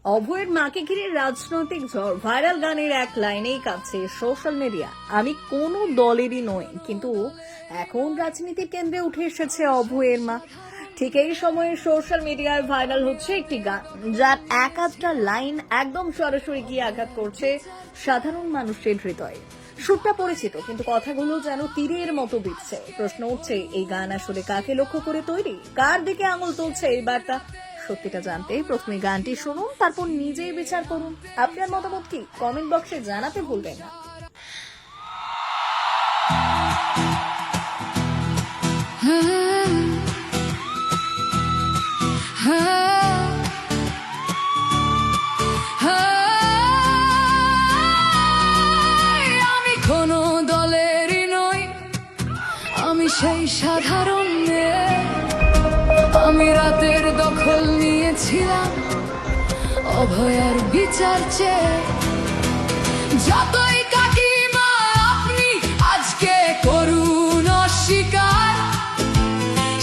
অভয়ের মাকে ঘিরে রাজনৈতিক ঝড়, ভাইরাল গানের এক লাইনেই কাঁপছে সোশ্যাল মিডিয়া। আমি কোনো দলেরই নই, কিন্তু এখন রাজনীতির কেন্দ্রে উঠে এসেছে অভয়ের মা। ঠিক এই সময়ে সোশ্যাল মিডিয়ায় ভাইরাল হচ্ছে একটি গান, যার এক আধটা লাইন একদম সরাসরি গিয়ে আঘাত করছে সাধারণ মানুষের হৃদয়ে। সুরটা পরিচিত, কিন্তু কথাগুলো যেন তীরের মতো বিঁধছে। প্রশ্ন উঠছে, এই গান আসলে কাকে লক্ষ্য করে তৈরি, কার দিকে আঙুল তুলছে এই বার্তা? সত্যিটা জানতে প্রথমে গানটি শুনুন, তারপর নিজেই বিচার করুন। আপনার মতামত কি কমেন্ট বক্সে জানাতে ভুলবেন না। আমি কোনো দলেরই নই, আমি সেই সাধারণ মেয়ে। আমি রাতের দখল নিয়েছিলাম অভয়ার বিচার চেয়ে। যতই কাকিমা আপনি আজকে করুন অস্বীকার,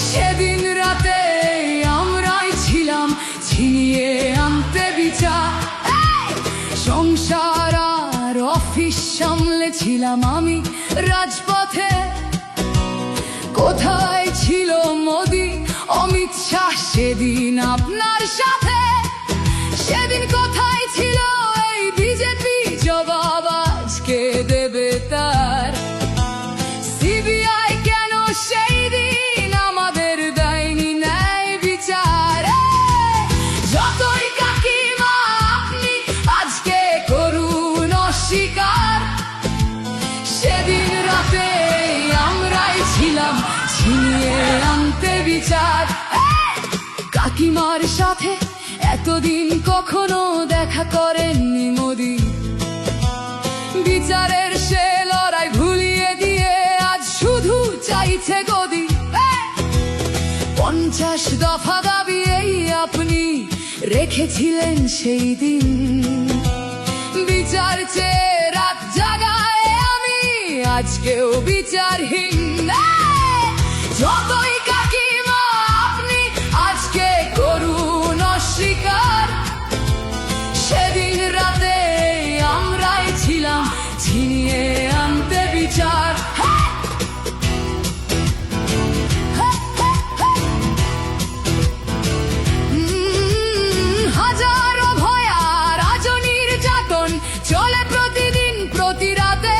সেদিন রাতে আমরাই ছিলাম ছিনিয়ে আনতে বিচার। সংসার আর অফিস সামলেছিলাম আমি রাজপথে। কোথায় ছিল মোদি, অমিত শাহ সেদিন আপনার সাথে? সেদিন কোথায় ছিল এই বিজেপি, জবাব আজকে দেবে তার। সিবিআই কেন সেই দিন আমাদের দেয়নি ন্যায় বিচার? যতই কাকিমা আপনি আজকে করুন অস্বীকার, সেদিন রাতে আমরাই ছিলাম ছিনিয়ে আনতে বিচার। কাকিমার সাথে এতদিন কখনো দেখা করেননি মোদি, বিচারের সে লড়াই ভুলিয়ে দিয়ে আজ শুধু চাইছে গদি। 50 দফা দাবি এই আপনি রেখেছিলেন সেই দিন। বিচার চেয়ে রাত জাগায় আমি আজকেও বিচারহীন। যতই কাকিমা আপনি আজকে করুন অস্বীকার, সেদিন রাতে আমরাই ছিলাম ছিনিয়ে আনতে বিচার। হাজারো ভয়া রাজনীর যাতন চলে প্রতিদিন প্রতি রাতে।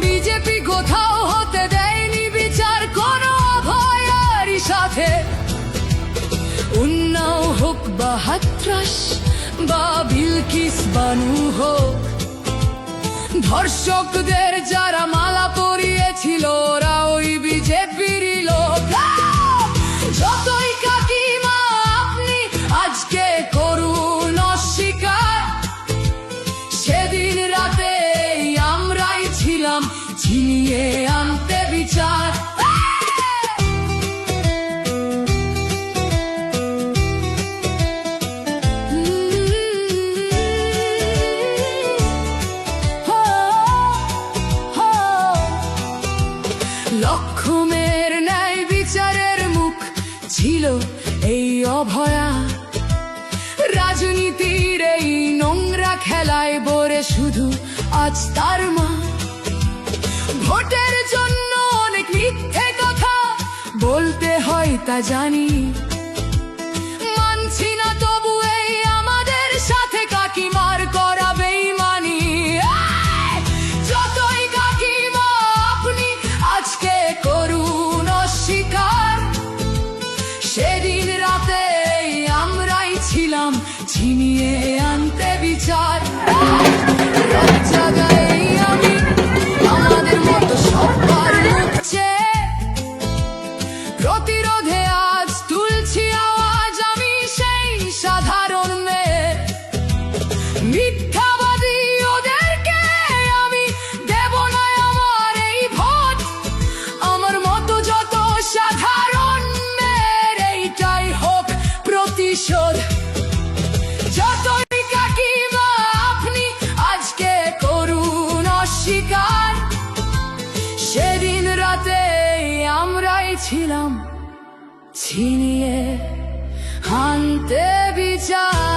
বিজেপি কোথাও হতে দেয়নি বিচার কোনো অভয়ারই সাথে। উন্নাও হোক বা হাতরাস বা বিলকিস বানু হোক, ধর্ষকদের যারা মালা পরিয়েছিল ওরা ওই বিজেপিরই লোক। যতই কাকিমা আপনি আজকে করুন অস্বীকার, সেদিন রাতে আমরাই ছিলাম ছিনিয়ে আনতে বিচার। লক্ষ্মণের ন্যায় বিচারের মুখ ছিল এই অভয়া। রাজনীতির এই নোংরা খেলায় বরে শুধু আজ তার মা। ভোটের জন্য অনেক মিথ্যে কথা বলতে হয় তা জানি, মানছি না তবু এই আমাদের সাথে কাকিমার করা বেইমানি। যতই কাকিমা আপনি আজকে করুন অস্বীকার, সেদিন রাতে আমরাই ছিলাম ছিনিয়ে আনতে বিচার। রাত জাগায় আমি আমাদের মতো সবার মুখ চেয়ে। প্রতিরোধে আজ তুলছি আওয়াজ আমি সেই সাধারণ মেয়ে। মিথ্যাবাদী ওদেরকে আমি দেব না আমার এই ভোট। আমার মতো যত সাধারণ মেয়ের এইটাই হোক প্রতিশোধ। যতই কাকিমা আপনি আজকে করুন অস্বীকার, সেদিন রাতে আমরাই ছিলাম ছিনিয়ে আনতে বিচার।